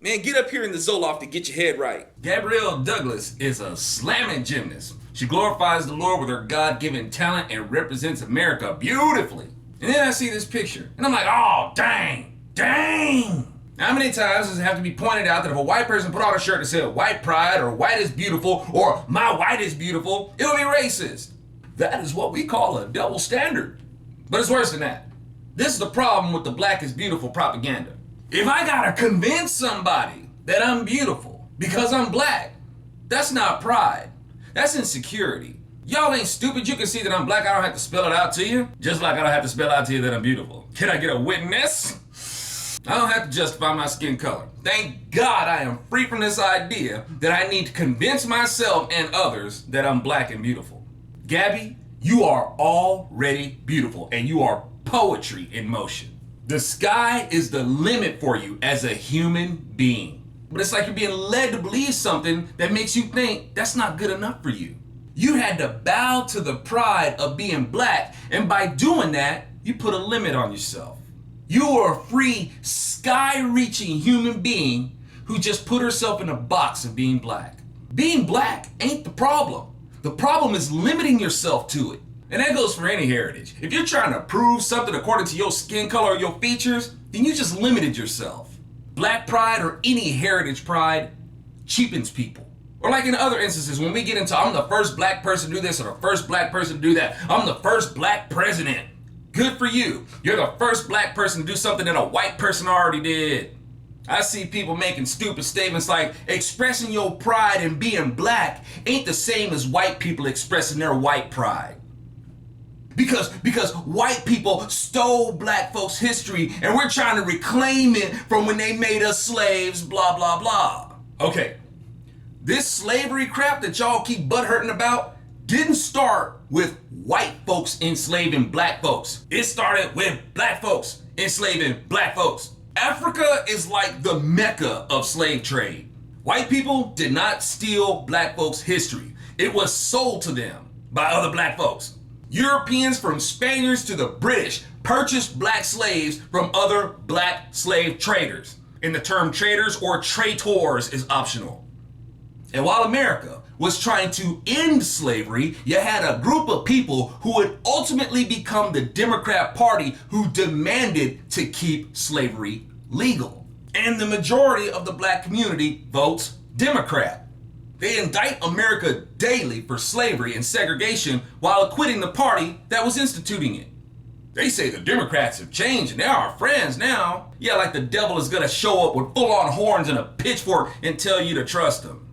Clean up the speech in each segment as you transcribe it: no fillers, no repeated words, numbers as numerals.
Man, get up here in the Zoloft to get your head right. Gabrielle Douglas is a slamming gymnast. She glorifies the Lord with her God-given talent and represents America beautifully. And then I see this picture, and I'm like, oh, dang. How many times does it have to be pointed out that if a white person put on a shirt that said white pride or white is beautiful or my white is beautiful, it would be racist? That is what we call a double standard. But it's worse than that. This is the problem with the black is beautiful propaganda. If I gotta convince somebody that I'm beautiful because I'm black, that's not pride. That's insecurity. Y'all ain't stupid. You can see that I'm black. I don't have to spell it out to you. Just like I don't have to spell out to you that I'm beautiful. Can I get a witness? I don't have to justify my skin color. Thank God I am free from this idea that I need to convince myself and others that I'm black and beautiful. Gabby, you are already beautiful and you are poetry in motion. The sky is the limit for you as a human being. But it's like you're being led to believe something that makes you think that's not good enough for you. You had to bow to the pride of being black, and by doing that, you put a limit on yourself. You are a free, sky-reaching human being who just put herself in a box of being black. Being black ain't the problem. The problem is limiting yourself to it. And that goes for any heritage. If you're trying to prove something according to your skin color or your features, then you just limited yourself. Black pride or any heritage pride cheapens people. Or like in other instances, when we get into I'm the first black person to do this or the first black person to do that, I'm the first black president. Good for you. You're the first black person to do something that a white person already did. I see people making stupid statements like expressing your pride in being black ain't the same as white people expressing their white pride. Because white people stole black folks' history and we're trying to reclaim it from when they made us slaves, blah, blah, blah. Okay, this slavery crap that y'all keep butthurting about didn't start with white folks enslaving black folks. It started with black folks enslaving black folks. Africa is like the mecca of slave trade. White people did not steal black folks' history. It was sold to them by other black folks. Europeans, from Spaniards to the British, purchased black slaves from other black slave traders. And the term traders or traitors is optional. And while America was trying to end slavery, you had a group of people who would ultimately become the Democrat Party who demanded to keep slavery legal. And the majority of the black community votes Democrat. They indict America daily for slavery and segregation while acquitting the party that was instituting it. They say the Democrats have changed and they're our friends now. Yeah, like the devil is gonna show up with full-on horns and a pitchfork and tell you to trust him.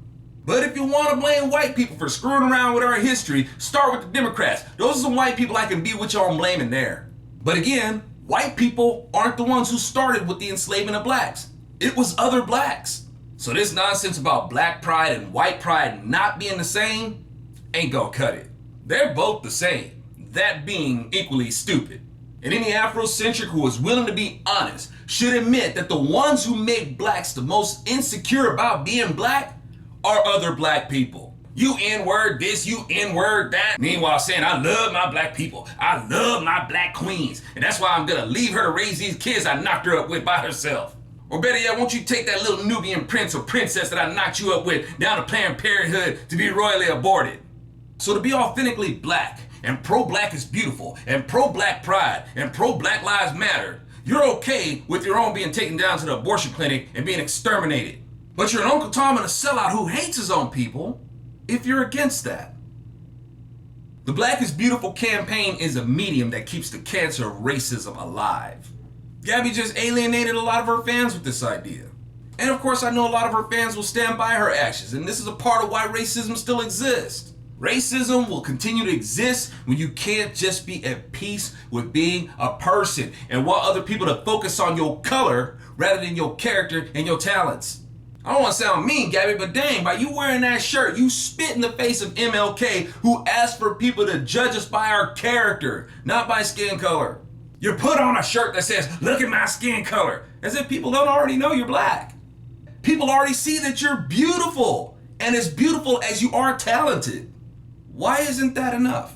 But if you want to blame white people for screwing around with our history, start with the Democrats. Those are some white people I can be with y'all blaming there. But again, white people aren't the ones who started with the enslavement of blacks. It was other blacks. So this nonsense about black pride and white pride not being the same ain't gonna cut it. They're both the same, that being equally stupid. And any Afrocentric who is willing to be honest should admit that the ones who make blacks the most insecure about being black are other black people. You N-word this, you N-word that. Meanwhile saying, I love my black people. I love my black queens. And that's why I'm gonna leave her to raise these kids I knocked her up with by herself. Or better yet, won't you take that little Nubian prince or princess that I knocked you up with down to Planned Parenthood to be royally aborted? So to be authentically black and pro-black is beautiful and pro-black pride and pro-black lives matter, you're okay with your own being taken down to the abortion clinic and being exterminated. But you're an Uncle Tom and a sellout who hates his own people if you're against that. The Black is Beautiful campaign is a medium that keeps the cancer of racism alive. Gabby just alienated a lot of her fans with this idea. And of course I know a lot of her fans will stand by her actions, and this is a part of why racism still exists. Racism will continue to exist when you can't just be at peace with being a person and want other people to focus on your color rather than your character and your talents. I don't want to sound mean, Gabby, but dang, by you wearing that shirt, you spit in the face of MLK, who asked for people to judge us by our character, not by skin color. You put on a shirt that says, look at my skin color, as if people don't already know you're black. People already see that you're beautiful, and as beautiful as you are talented. Why isn't that enough?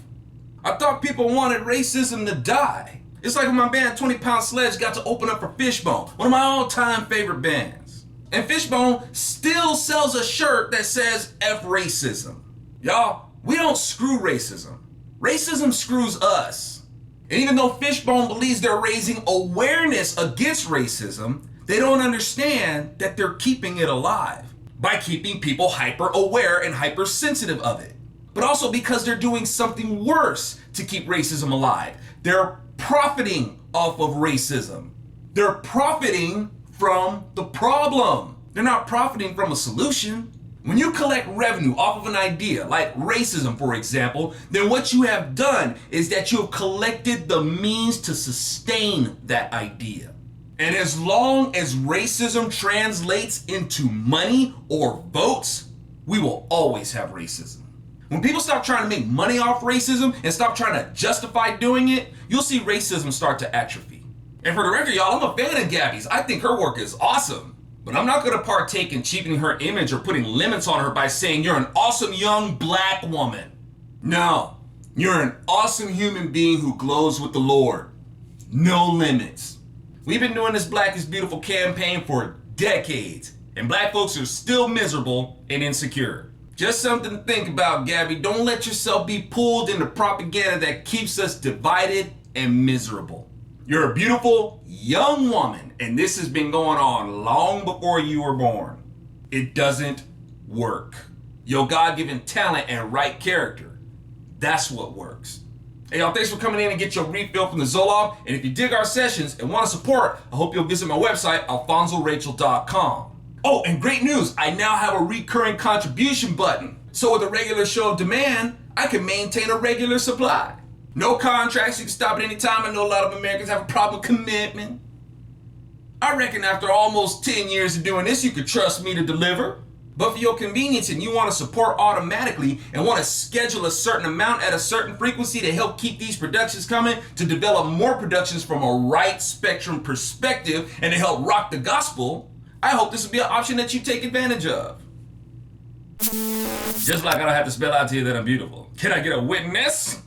I thought people wanted racism to die. It's like when my band 20 Pound Sledge got to open up for Fishbone, one of my all-time favorite bands. And Fishbone still sells a shirt that says F racism. Y'all, we don't screw racism. Racism screws us. And even though Fishbone believes they're raising awareness against racism, they don't understand that they're keeping it alive by keeping people hyper aware and hypersensitive of it. But also because they're doing something worse to keep racism alive. They're profiting off of racism. They're profiting from the problem. They're not profiting from a solution. When you collect revenue off of an idea, like racism, for example, then what you have done is that you have collected the means to sustain that idea. And as long as racism translates into money or votes, we will always have racism. When people stop trying to make money off racism and stop trying to justify doing it, you'll see racism start to atrophy. And for the record, y'all, I'm a fan of Gabby's. I think her work is awesome. But I'm not gonna partake in cheapening her image or putting limits on her by saying you're an awesome young black woman. No, you're an awesome human being who glows with the Lord. No limits. We've been doing this Black is Beautiful campaign for decades, and black folks are still miserable and insecure. Just something to think about, Gabby. Don't let yourself be pulled into propaganda that keeps us divided and miserable. You're a beautiful young woman, and this has been going on long before you were born. It doesn't work. Your God-given talent and right character, that's what works. Hey y'all, thanks for coming in and get your refill from the Zoloft. And if you dig our sessions and want to support, I hope you'll visit my website, AlfonZoRachel.com. Oh, and great news, I now have a recurring contribution button. So with a regular show of demand, I can maintain a regular supply. No contracts, you can stop at any time. I know a lot of Americans have a problem with commitment. I reckon after almost 10 years of doing this, you could trust me to deliver. But for your convenience and you want to support automatically and want to schedule a certain amount at a certain frequency to help keep these productions coming, to develop more productions from a right spectrum perspective and to help rock the gospel, I hope this will be an option that you take advantage of. Just like I don't have to spell out to you that I'm beautiful. Can I get a witness?